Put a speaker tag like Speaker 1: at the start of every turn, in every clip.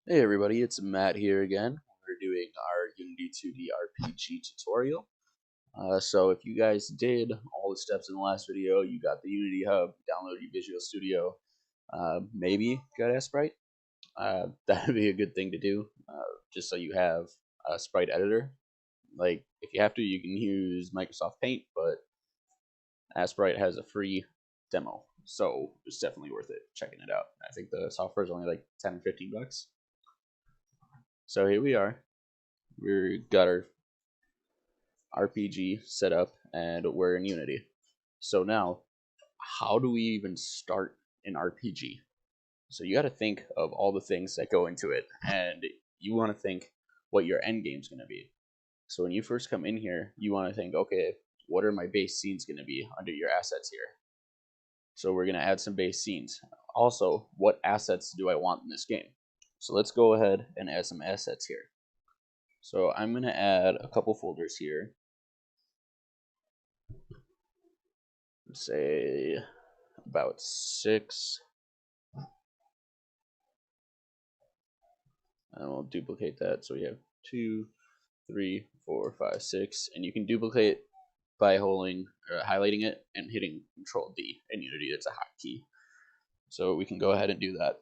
Speaker 1: Hey everybody, it's Matt here again. We're doing our Unity 2D RPG tutorial. So if you guys did all the steps in the last video, you got the Unity Hub, downloaded your Visual Studio, maybe got a Sprite. That would be a good thing to do, just so you have a Sprite editor. Like, if you have to, you can use Microsoft Paint, but Sprite has a free demo, so it's definitely worth it checking it out. I think the software is only like 10 or 15 bucks. So here we are. We've got our RPG set up and we're in Unity. So now, how do we even start an RPG? So you got to think of all the things that go into it, and you want to think what your end game is going to be. So when you first come in here, you want to think, okay, what are my base scenes going to be under your assets here? So we're going to add some base scenes. Also, what assets do I want in this game? So let's go ahead and add some assets here. So I'm going to add a couple folders here. Say about 6, and we'll duplicate that. So we have 2, 3, 4, 5, 6, and you can duplicate by highlighting it and hitting Control D in Unity. It's a hotkey, so we can go ahead and do that.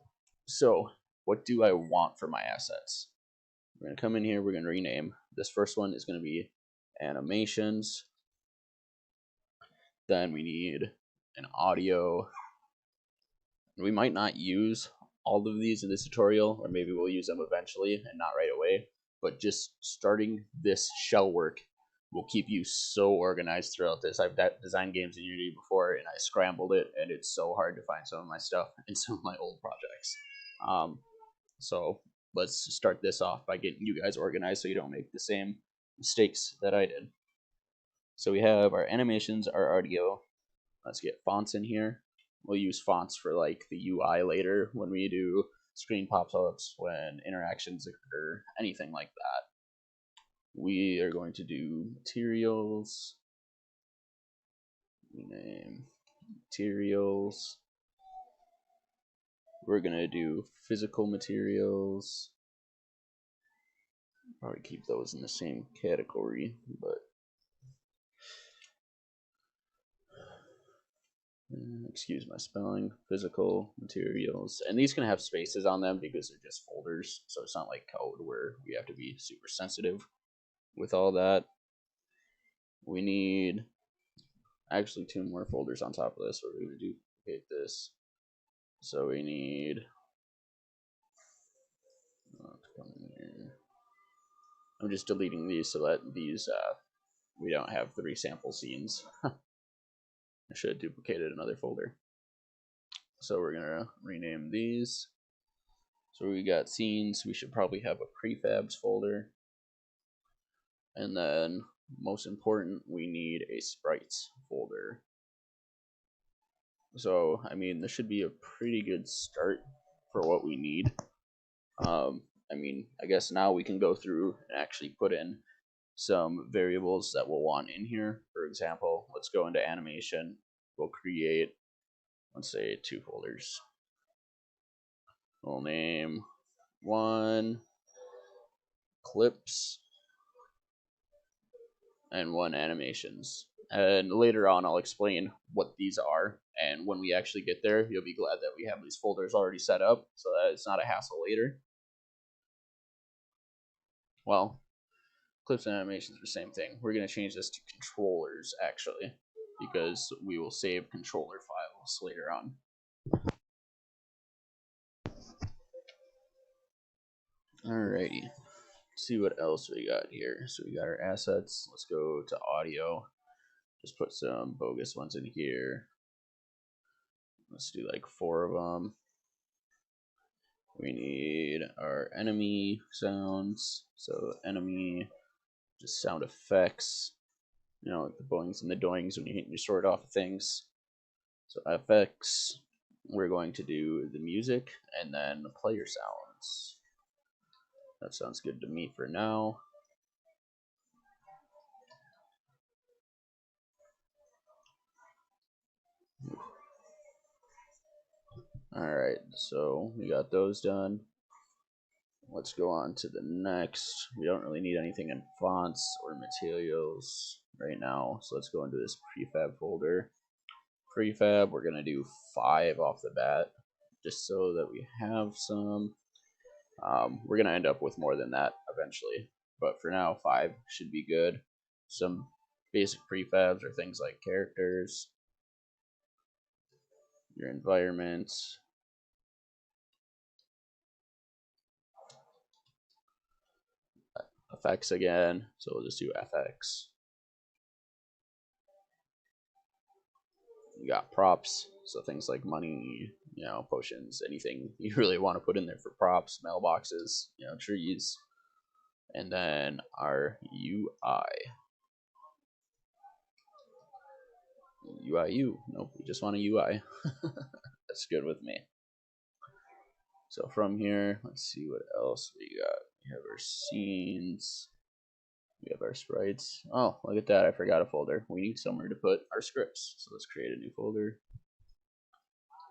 Speaker 1: So what do I want for my assets? We're going to come in here, we're going to rename. This first one is going to be animations. Then we need an audio. We might not use all of these in this tutorial, or maybe we'll use them eventually and not right away, but just starting this shell work will keep you so organized throughout this. I've designed games in Unity before, and I scrambled it, and it's so hard to find some of my stuff in some of my old projects. So let's start this off by getting you guys organized so you don't make the same mistakes that I did. So we have our animations, our audio. Let's get fonts in here. We'll use fonts for like the UI later when we do screen pop-ups, when interactions occur, anything like that. We are going to do materials. Name materials. We're gonna do physical materials. Probably keep those in the same category, but excuse my spelling. Physical materials, and these can have spaces on them because they're just folders, so it's not like code where we have to be super sensitive with all that. We need actually 2 more folders on top of this. We're going to duplicate this. So we need come in here. I'm just deleting these so that these we don't have 3 sample scenes. I should have duplicated another folder. So we're gonna rename these. So we got scenes. We should probably have a prefabs folder. And then, most important, we need a sprites folder. So, I mean, this should be a pretty good start for what we need. I mean, I guess now we can go through and actually put in some variables that we'll want in here. For example, let's go into animation. We'll create, let's say, 2 folders. We'll name one clips and one animations. And later on, I'll explain what these are. And when we actually get there, you'll be glad that we have these folders already set up so that it's not a hassle later. Well, clips and animations are the same thing. We're going to change this to controllers, actually, because we will save controller files later on. Alrighty. Let's see what else we got here. So we got our assets. Let's go to audio. Just put some bogus ones in here. Let's do like 4 of them. We need our enemy sounds. So enemy, just sound effects. You know, like the boings and the doings when you hit your sword off of things. So FX, we're going to do the music and then the player sounds. That sounds good to me for now. Alright, so we got those done. let's go on to the next. We don't really need anything in fonts or materials right now, so let's go into this prefab folder. Prefab, we're gonna do 5 off the bat, just so that we have some. We're gonna end up with more than that eventually, but for now 5 should be good. Some basic prefabs are things like characters, your environment, effects again, so we'll just do FX. You got props, so things like money, potions, anything you really want to put in there for props, mailboxes, trees. And then our UI. Nope, we just want a UI. That's good with me. So from here, let's see what else we got. We have our scenes. We have our sprites. Oh, look at that. I forgot a folder. We need somewhere to put our scripts. So let's create a new folder.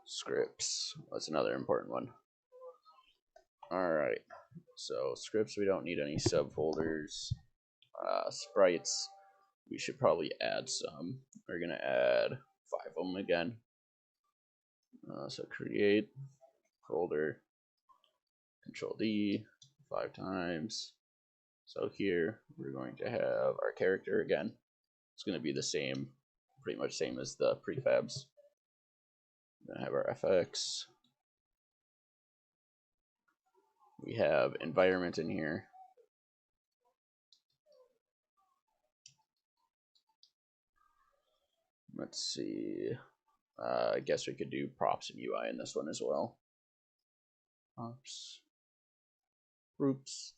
Speaker 1: Scripts. That's another important one. Alright. So scripts, we don't need any subfolders. Sprites, we should probably add some. We're going to add 5 of them again. So create folder, Control D 5 times. So here we're going to have our character again. It's going to be the same, pretty much same as the prefabs. We're going to have our FX. We have environment in here. Let's see. I guess we could do props and UI in this one as well. Props. Groups.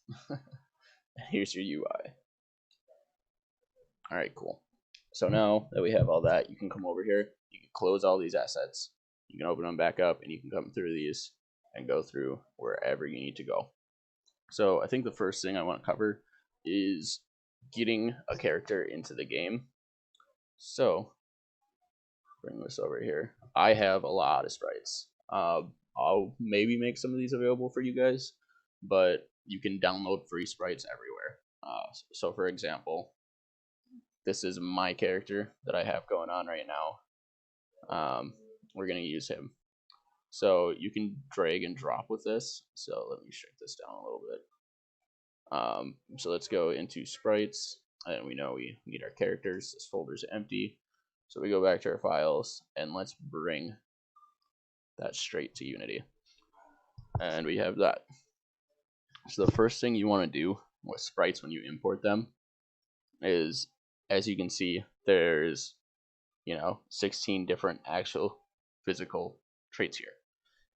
Speaker 1: Here's your UI. Alright, cool. So now that we have all that, you can come over here. You can close all these assets. You can open them back up, and you can come through these and go through wherever you need to go. So I think the first thing I want to cover is getting a character into the game. So bring this over here. I have a lot of sprites. I'll maybe make some of these available for you guys, but you can download free sprites everywhere. So for example, this is my character that I have going on right now. We're going to use him. So you can drag and drop with this. So let me shrink this down a little bit. So let's go into sprites, and we know we need our characters. This folder is empty. So we go back to our files, and let's bring that straight to Unity. And we have that. So the first thing you want to do with sprites when you import them is, as you can see, there's 16 different actual physical traits here.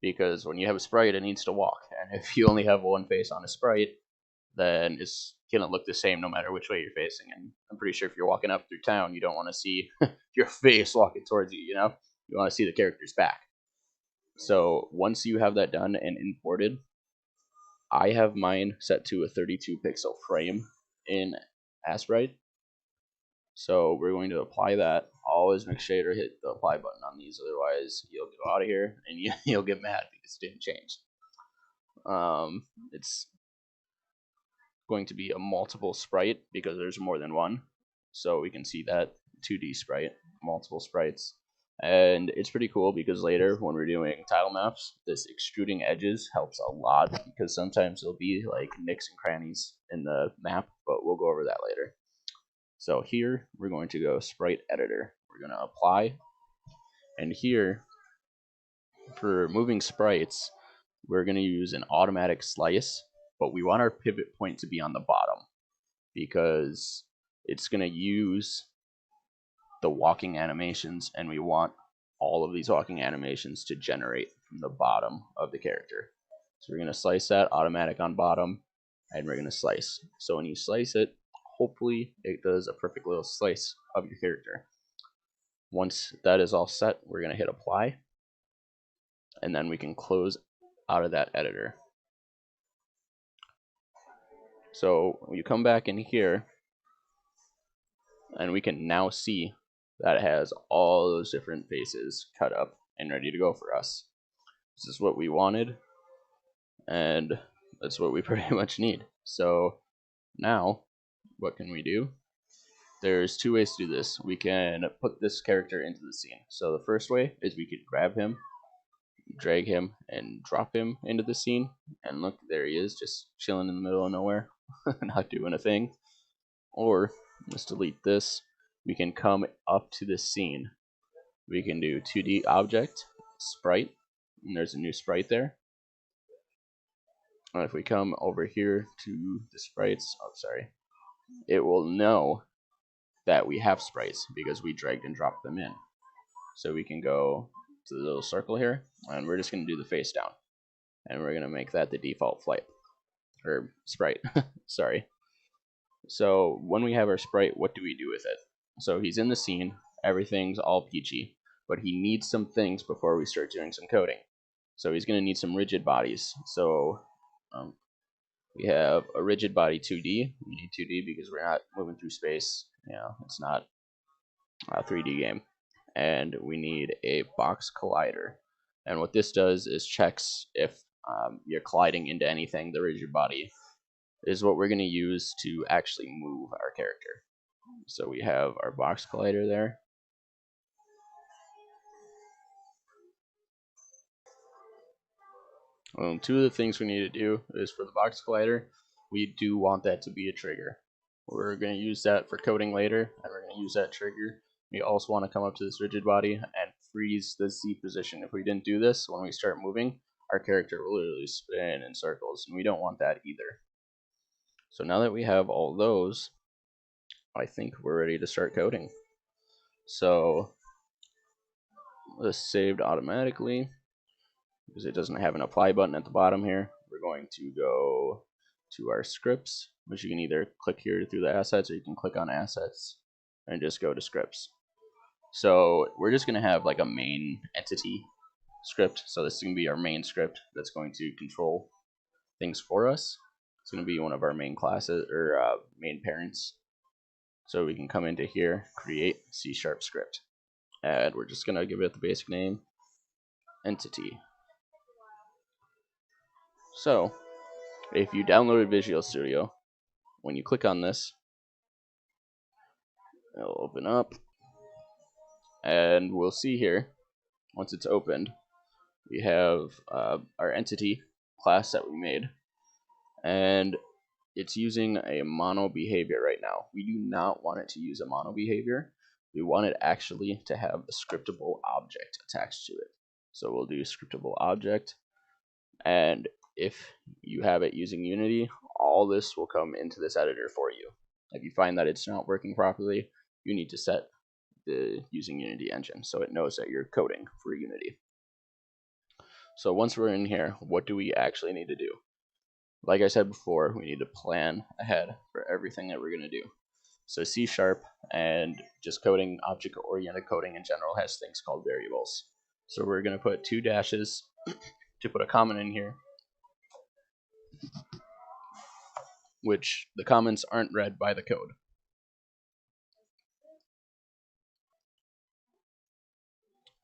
Speaker 1: Because when you have a sprite, it needs to walk. And if you only have one face on a sprite, then it's gonna look the same no matter which way you're facing. And I'm pretty sure if you're walking up through town, you don't want to see your face walking towards you. You want to see the character's back. So once you have that done and imported, I have mine set to a 32 pixel frame in Sprite. So we're going to apply that. Always make sure to hit the apply button on these, otherwise you'll go out of here and you'll get mad because it didn't change. It's going to be a multiple sprite because there's more than one. So we can see that 2D sprite, multiple sprites. And it's pretty cool because later when we're doing tile maps, this extruding edges helps a lot because sometimes there'll be like nicks and crannies in the map, but we'll go over that later. So here we're going to go sprite editor. We're going to apply, and here for moving sprites, we're going to use an automatic slice, but we want our pivot point to be on the bottom because it's going to use the walking animations, and we want all of these walking animations to generate from the bottom of the character. So we're going to slice that automatic on bottom, and we're going to slice. So when you slice it, hopefully it does a perfect little slice of your character. Once that is all set, we're going to hit apply, and then we can close out of that editor. So when you come back in here, and we can now see that it has all those different faces cut up and ready to go for us. This is what we wanted, and that's what we pretty much need. So now, what can we do? There's two ways to do this. We can put this character into the scene. So the first way is we could grab him, drag him, and drop him into the scene. And look, there he is, just chilling in the middle of nowhere, not doing a thing. Or, let's delete this. We can come up to the scene. We can do 2D object, sprite, and there's a new sprite there. And if we come over here to the sprites, it will know that we have sprites because we dragged and dropped them in. So we can go to the little circle here, and we're just going to do the face down. And we're going to make that the default sprite. Sorry. So when we have our sprite, what do we do with it? So he's in the scene, everything's all peachy, but he needs some things before we start doing some coding. So he's going to need some rigid bodies. So we have a rigid body 2D. We need 2D because we're not moving through space. It's not a 3D game. And we need a box collider. And what this does is checks if you're colliding into anything. The rigid body is what we're going to use to actually move our character. So we have our box collider there. Two of the things we need to do is for the box collider, we do want that to be a trigger. We're going to use that for coding later, and we're going to use that trigger. We also want to come up to this rigid body and freeze the Z position. If we didn't do this, when we start moving, our character will literally spin in circles, and we don't want that either. So now that we have all those, I think we're ready to start coding. So this saved automatically because it doesn't have an apply button at the bottom here. We're going to go to our scripts, which you can either click here through the assets, or you can click on assets and just go to scripts. So we're just going to have like a main entity script. So this is going to be our main script that's going to control things for us. It's going to be one of our main classes or main parents. So we can come into here, create C# script, and we're just going to give it the basic name, entity. So if you downloaded Visual Studio, when you click on this, it'll open up, and we'll see here, once it's opened, we have our entity class that we made, and it's using a mono behavior right now. We do not want it to use a mono behavior. We want it actually to have a scriptable object attached to it. So we'll do scriptable object, and if you have it using Unity, all this will come into this editor for you. If you find that it's not working properly, you need to set the using Unity engine so it knows that you're coding for Unity. So once we're in here, what do we actually need to do? Like I said before, we need to plan ahead for everything that we're going to do. So C# and just coding, object-oriented coding in general, has things called variables. So we're going to put 2 dashes to put a comment in here, which the comments aren't read by the code.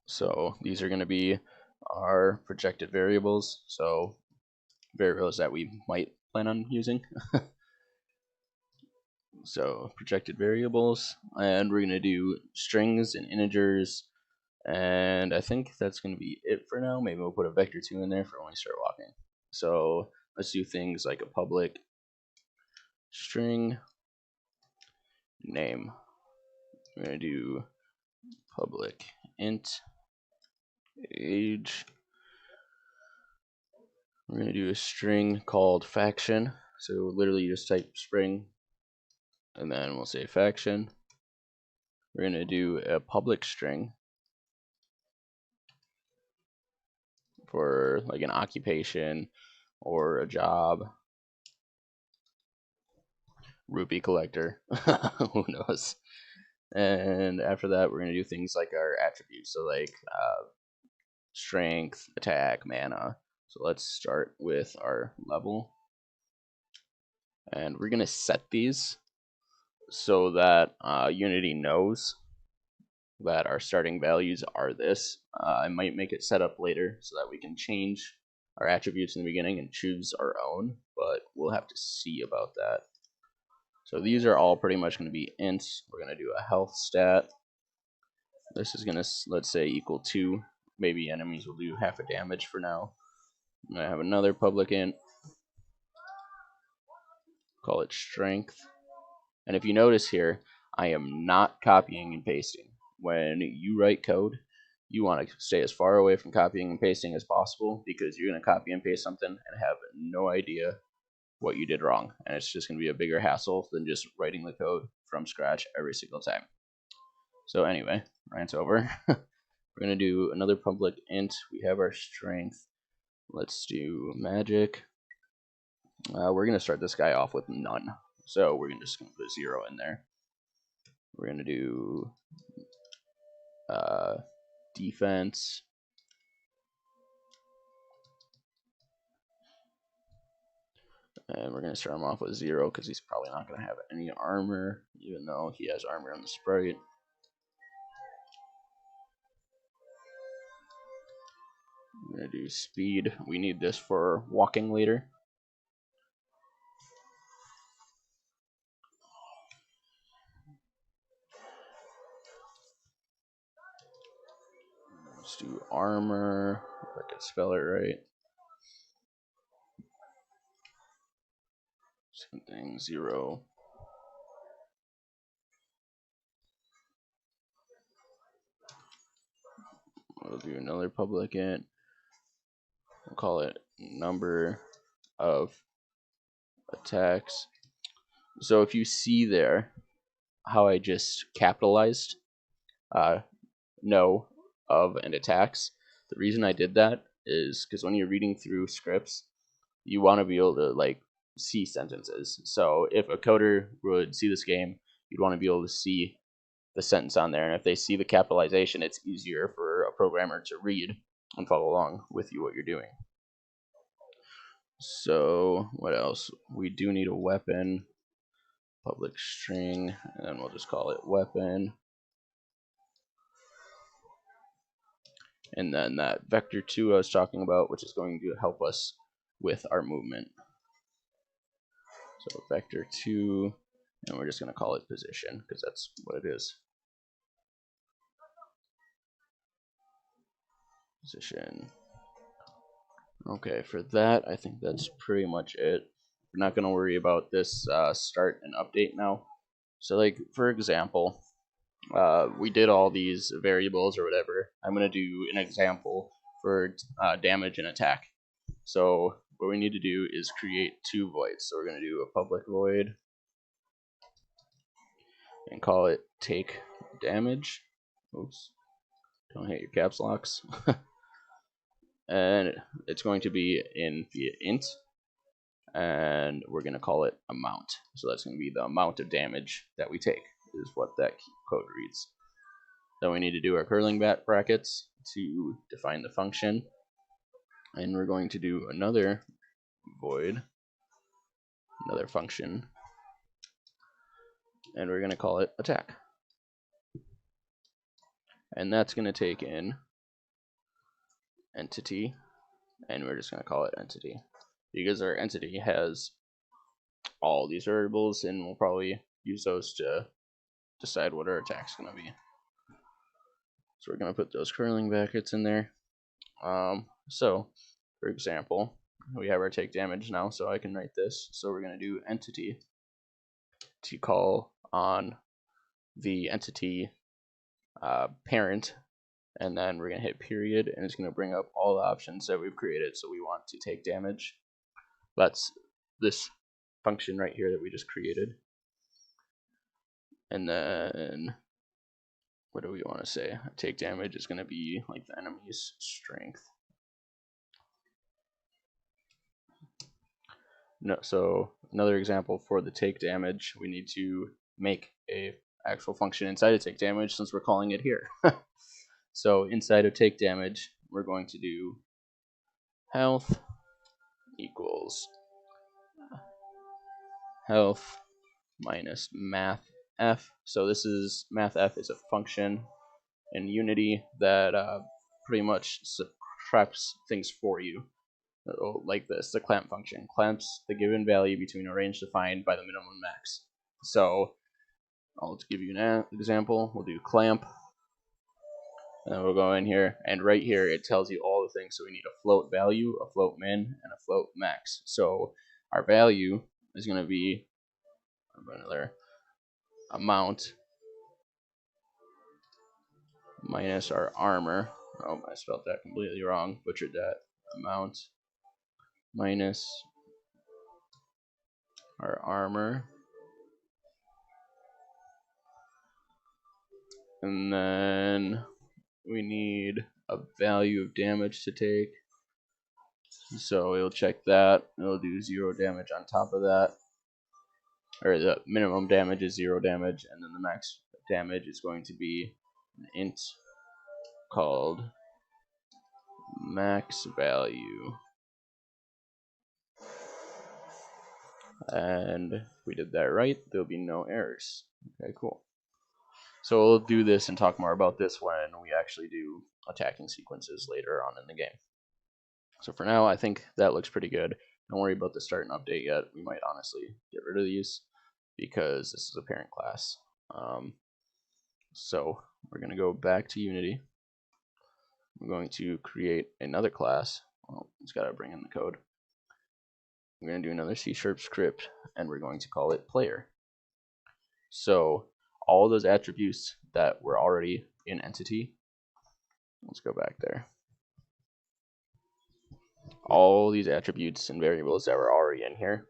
Speaker 1: So these are going to be our projected variables, so variables that we might plan on using. So projected variables, and we're going to do strings and integers, and I think that's going to be it for now. Maybe we'll put a vector2 in there for when we start walking. So let's do things like a public string name. We're going to do public int age. We're going to do a string called faction. So literally you just type string and then we'll say faction. We're going to do a public string for like an occupation or a job. Rupee collector. Who knows? And after that, we're going to do things like our attributes. So like strength, attack, mana. So let's start with our level. And we're going to set these so that Unity knows that our starting values are this. I might make it set up later so that we can change our attributes in the beginning and choose our own, but we'll have to see about that. So these are all pretty much going to be ints. We're going to do a health stat. This is going to, let's say, equal 2. Maybe enemies will do half a damage for now. I'm going to have another public int. Call it strength. And if you notice here, I am not copying and pasting. When you write code, you want to stay as far away from copying and pasting as possible, because you're going to copy and paste something and have no idea what you did wrong. And it's just going to be a bigger hassle than just writing the code from scratch every single time. So anyway, rant over. We're going to do another public int. We have our strength. Let's do magic. We're going to start this guy off with none. So we're just going to put 0 in there. We're going to do defense. And we're going to start him off with 0 because he's probably not going to have any armor, even though he has armor on the sprite. I'm going to do speed. We need this for walking later. Let's do armor, if I can spell it right. Something 0. We'll do another public int. We'll call it number of attacks. So if you see there how I just capitalized no of and attacks, the reason I did that is because when you're reading through scripts, you want to be able to like see sentences. So if a coder would see this game, you'd want to be able to see the sentence on there, and if they see the capitalization, it's easier for a programmer to read and follow along with you what you're doing. So what else? We do need a weapon, public string, and then we'll just call it weapon. And then that vector2 I was talking about, which is going to help us with our movement. So vector2, and we're just going to call it position because that's what it is. Position. Okay, for that, I think that's pretty much it. We're not going to worry about this start and update now. So like, for example, we did all these variables or whatever. I'm going to do an example for damage and attack. So what we need to do is create 2 voids. So we're going to do a public void and call it take damage. Oops, don't hit your caps locks. And it's going to be in via int, and we're going to call it amount. So that's going to be the amount of damage that we take, is what that code reads. Then we need to do our curling brackets to define the function, and we're going to do another void, another function, and we're going to call it attack. And that's going to take in entity, and we're just going to call it entity because our entity has all these variables, and we'll probably use those to decide what our attack's going to be. So we're going to put those curling brackets in there. So for example, we have our take damage now, so I can write this. So we're going to do entity to call on the entity parent, and then we're going to hit period, and it's going to bring up all the options that we've created. So we want to take damage. That's this function right here that we just created. And then what do we want to say? Take damage is going to be like the enemy's strength. No, so another example for the take damage, we need to make a actual function inside of take damage since we're calling it here. So inside of take damage, we're going to do health equals health minus math f. So this is math f is a function in Unity that pretty much subtracts things for you. like this, the clamp function clamps the given value between a range defined by the minimum and max. So I'll just give you an example. We'll do clamp, and then we'll go in here, and right here it tells you all the things. So we need a float value, a float min, and a float max. So our value is going to be another amount minus our armor. Oh, I spelled that completely wrong. Butchered that. Amount minus our armor. And then we need a value of damage to take. So it'll check that. It'll do 0 damage on top of that. Or the minimum damage is 0 damage, and then the max damage is going to be an int called max value. And if we did that right, there'll be no errors. Okay, cool. So we'll do this and talk more about this when we actually do attacking sequences later on in the game. So for now, I think that looks pretty good. Don't worry about the start and update yet. We might honestly get rid of these because this is a parent class. So we're going to go back to Unity. I'm going to create another class. Well, it's got to bring in the code. We're going to do another C# script, and we're going to call it player. So all those attributes that were already in entity, let's go back there. All these attributes and variables that were already in here,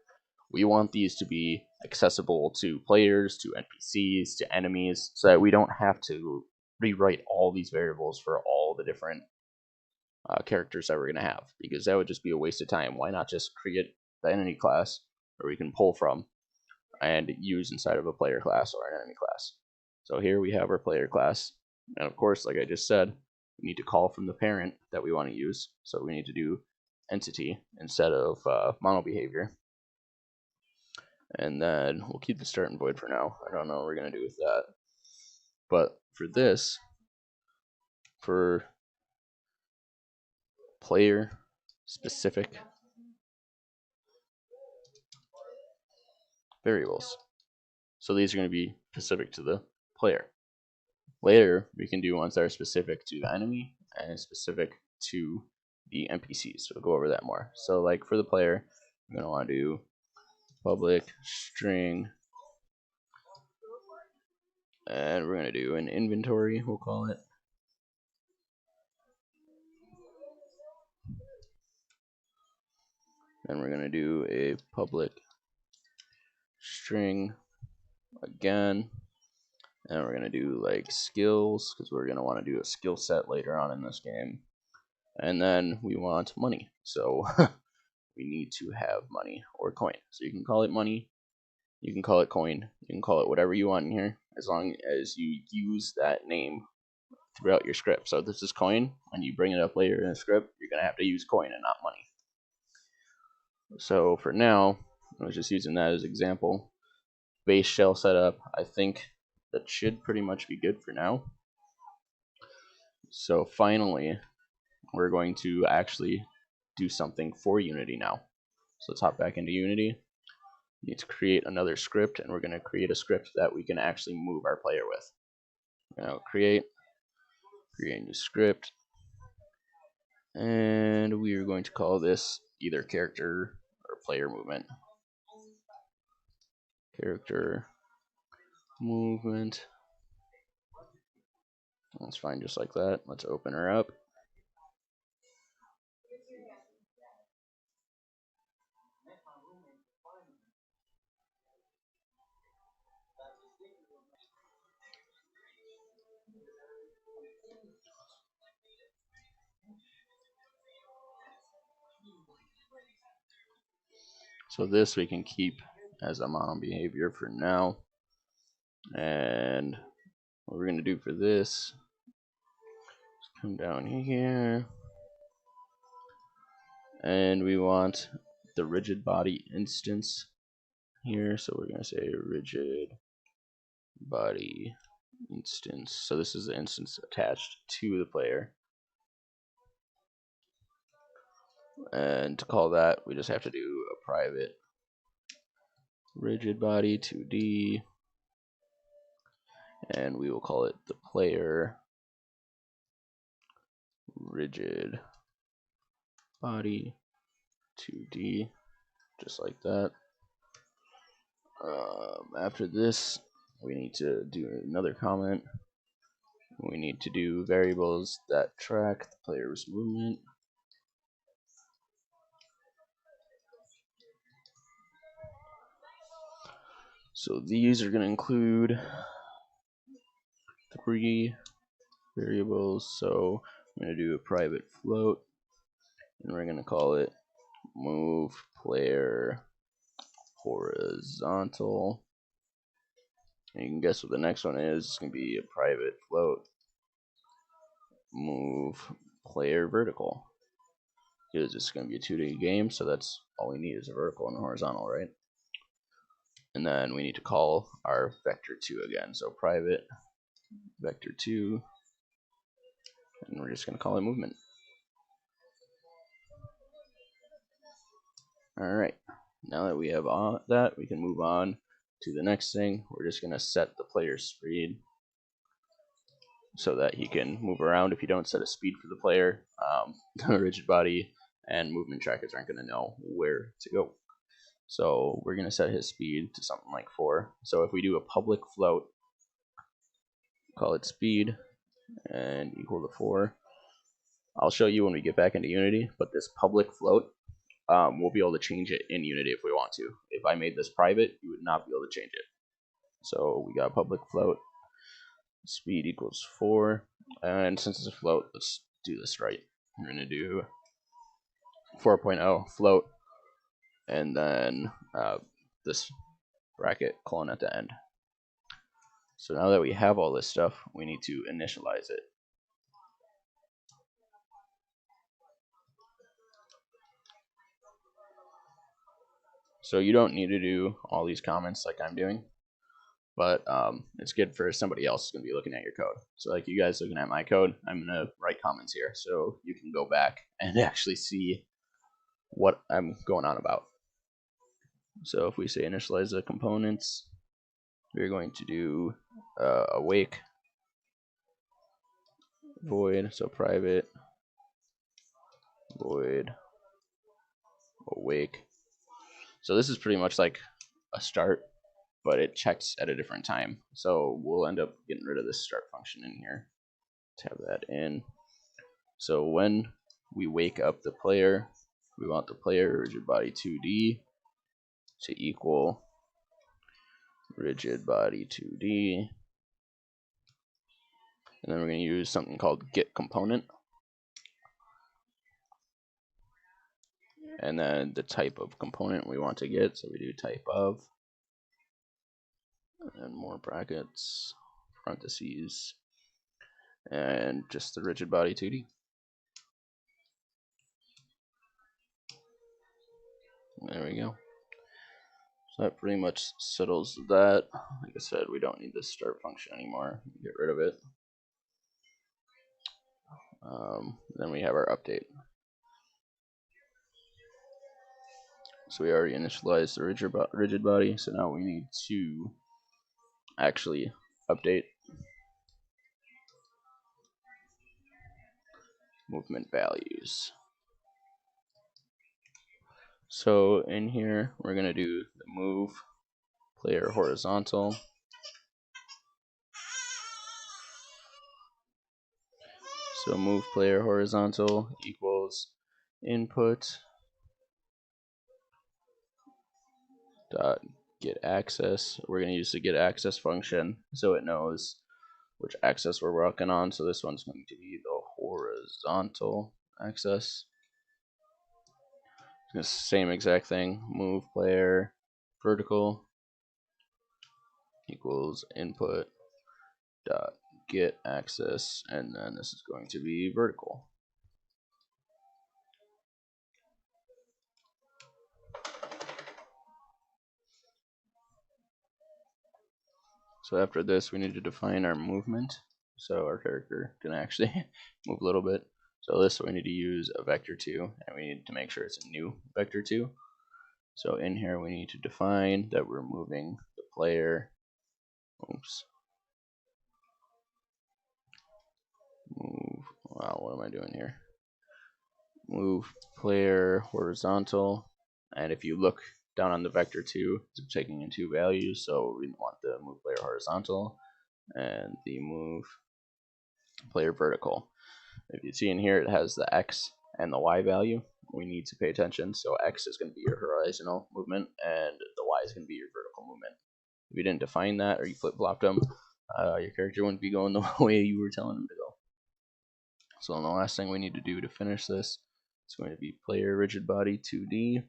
Speaker 1: we want these to be accessible to players, to NPCs, to enemies, so that we don't have to rewrite all these variables for all the different characters that we're going to have, because that would just be a waste of time. Why not just create the entity class where we can pull from and use inside of a player class or an enemy class? So here we have our player class, and of course, like I just said, we need to call from the parent that we want to use. So we need to do entity instead of mono behavior. And then we'll keep the start and void for now. I don't know what we're going to do with that. But for this, for player specific variables, so these are going to be specific to the player. Later, we can do ones that are specific to the enemy and specific to the NPCs. So we'll go over that more. So like for the player, we're going to want to do public string, and we're going to do an inventory, we'll call it. Then we're going to do a public string again, and we're going to do like skills, because we're going to want to do a skill set later on in this game. And then we want money, so we need to have money or coin. So you can call it money, you can call it coin, you can call it whatever you want in here, as long as you use that name throughout your script. So if this is coin, when you bring it up later in the script, you're going to have to use coin and not money. So for now, I was just using that as an example. Base shell setup, I think that should pretty much be good for now. So finally, we're going to actually do something for Unity now. So let's hop back into Unity. We need to create another script, and we're going to create a script that we can actually move our player with. Now create a new script, and we are going to call this either character or player movement. Character movement. That's fine, just like that. Let's open her up. So this we can keep as a mono behavior for now. And what we're going to do for this, come down here, and we want the RigidBody instance here. So we're going to say RigidBody instance. So this is the instance attached to the player. And to call that, we just have to do a private RigidBody 2D, and we will call it the player RigidBody 2D, just like that. After this, we need to do another comment. We need to do variables that track the player's movement. So these are going to include 3 variables. So I'm going to do a private float, and we're going to call it move player horizontal. And you can guess what the next one is. It's going to be a private float move player vertical. Because it's going to be a 2D game, so that's all we need is a vertical and a horizontal, right? And then we need to call our vector2 again. So private vector2, and we're just going to call it movement. Alright, now that we have that, we can move on to the next thing. We're just going to set the player's speed so that he can move around. If you don't set a speed for the player, the rigid body and movement trackers aren't going to know where to go. So we're going to set his speed to something like 4. So if we do a public float, call it speed and equal to 4. I'll show you when we get back into Unity, but this public float, we'll be able to change it in Unity if we want to. If I made this private, you would not be able to change it. So we got public float, speed equals 4, and since it's a float, let's do this right. We're going to do 4.0 float, and then this bracket colon at the end. So now that we have all this stuff, we need to initialize it. So you don't need to do all these comments like I'm doing, but it's good for somebody else who's going to be looking at your code. So like you guys looking at my code, I'm going to write comments here so you can go back and actually see what I'm going on about. So if we say initialize the components, we're going to do awake void, so private void awake. So this is pretty much like a start, but it checks at a different time. So we'll end up getting rid of this start function in here to have that in. So when we wake up the player, we want the player RigidBody 2D to equal RigidBody 2D. And then we're going to use something called getComponent. And then the type of component we want to get, so we do type of, and more brackets, parentheses, and just the RigidBody 2D. There we go. So that pretty much settles that. Like I said, we don't need this start function anymore. Get rid of it. Then we have our update. So we already initialized the rigid body, so now we need to actually update movement values. So in here, we're going to do the move player horizontal. So move player horizontal equals input dot get access. We're going to use the get access function so it knows which axis we're working on. So this one's going to be the horizontal axis. The same exact thing. Move player vertical equals input dot get axis, and then this is going to be vertical. So after this, we need to define our movement, so our character can actually move a little bit. So this we need to use a vector2, and we need to make sure it's a new vector2. So in here we need to define that we're moving the player. Oops. Move. Wow, what am I doing here? Move player horizontal, and if you look down on the vector2, it's taking in two values, so we want the move player horizontal and the move player vertical. If you see in here, it has the X and the Y value. We need to pay attention. So X is going to be your horizontal movement, and the Y is going to be your vertical movement. If you didn't define that, or you flip-flopped them, your character wouldn't be going the way you were telling him to go. So the last thing we need to do to finish this is going to be player RigidBody 2D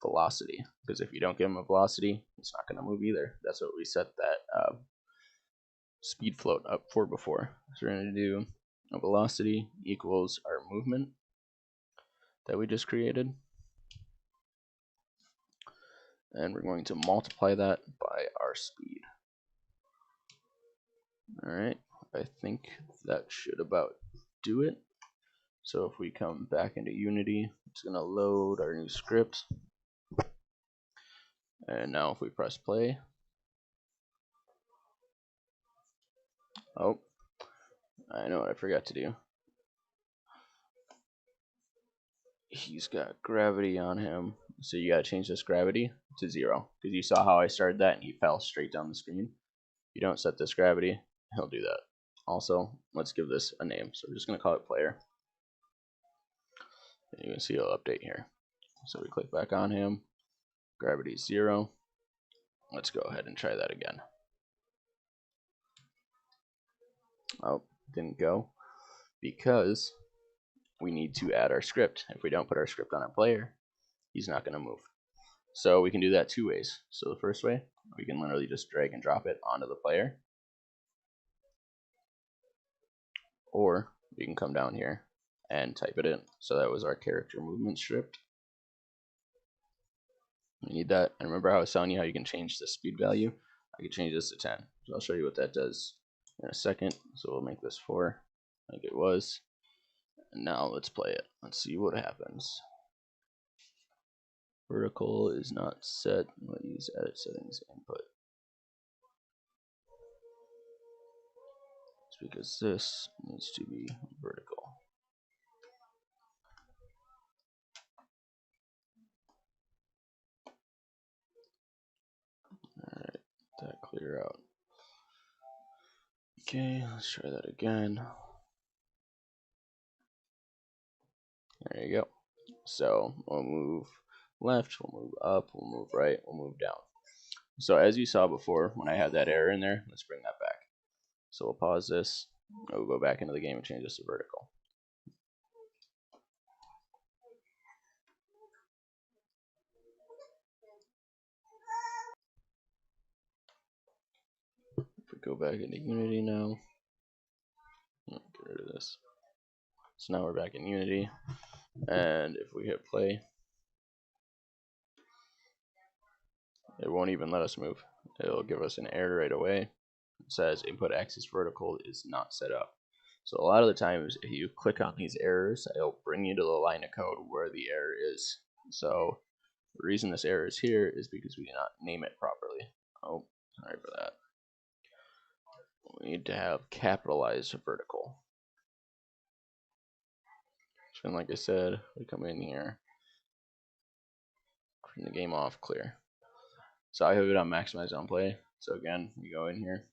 Speaker 1: velocity. Because if you don't give him a velocity, it's not going to move either. That's what we set that speed float up for before. So we're going to do a velocity equals our movement that we just created, and we're going to multiply that by our speed. Alright, I think that should about do it. So if we come back into Unity, it's going to load our new script, and now if we press play, oh, I know what I forgot to do. He's got gravity on him, so you gotta change this gravity to 0, because you saw how I started that and he fell straight down the screen. If you don't set this gravity, he'll do that. Also, let's give this a name, so we're just gonna call it player. And you can see it'll update here. So we click back on him, gravity is 0. Let's go ahead and try that again. Oh, didn't go, because we need to add our script. If we don't put our script on our player, he's not going to move. So we can do that two ways. So the first way, we can literally just drag and drop it onto the player. Or we can come down here and type it in. So that was our character movement script. We need that. And remember how I was telling you how you can change the speed value? I can change this to 10. So I'll show you what that does in a second. So we'll make this 4 like it was. And now let's play it. Let's see what happens. Vertical is not set. Let's use edit settings input. It's because this needs to be vertical. Alright, that clear out. Okay, let's try that again. There you go. So we'll move left, we'll move up, we'll move right, we'll move down. So as you saw before, when I had that error in there, let's bring that back. So we'll pause this, we'll go back into the game and change this to vertical. If we go back into Unity now, get rid of this. So now we're back in Unity, and if we hit play, it won't even let us move. It'll give us an error right away. It says input axis vertical is not set up. So a lot of the times, if you click on these errors, it'll bring you to the line of code where the error is. So the reason this error is here is because we did not name it properly. Oh, sorry for that. We need to have capitalized vertical. And like I said, we come in here, turn the game off, clear. So I have it on maximize on play. So again, we go in here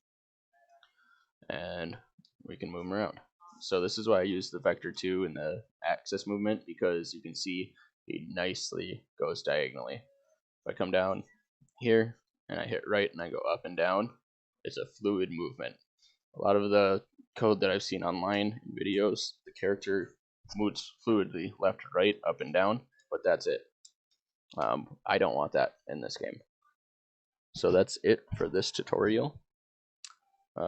Speaker 1: and we can move them around. So this is why I use the vector2 in the axis movement, because you can see it nicely goes diagonally. If I come down here and I hit right and I go up and down, it's a fluid movement. A lot of the code that I've seen online in videos, the character moves fluidly left and right, up and down, but that's it. I don't want that in this game. So that's it for this tutorial.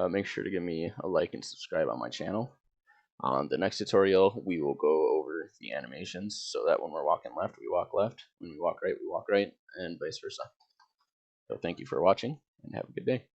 Speaker 1: Make sure to give me a like and subscribe on my channel. On the next tutorial, we will go over the animations so that when we're walking left, we walk left. When we walk right, and vice versa. So thank you for watching, and have a good day.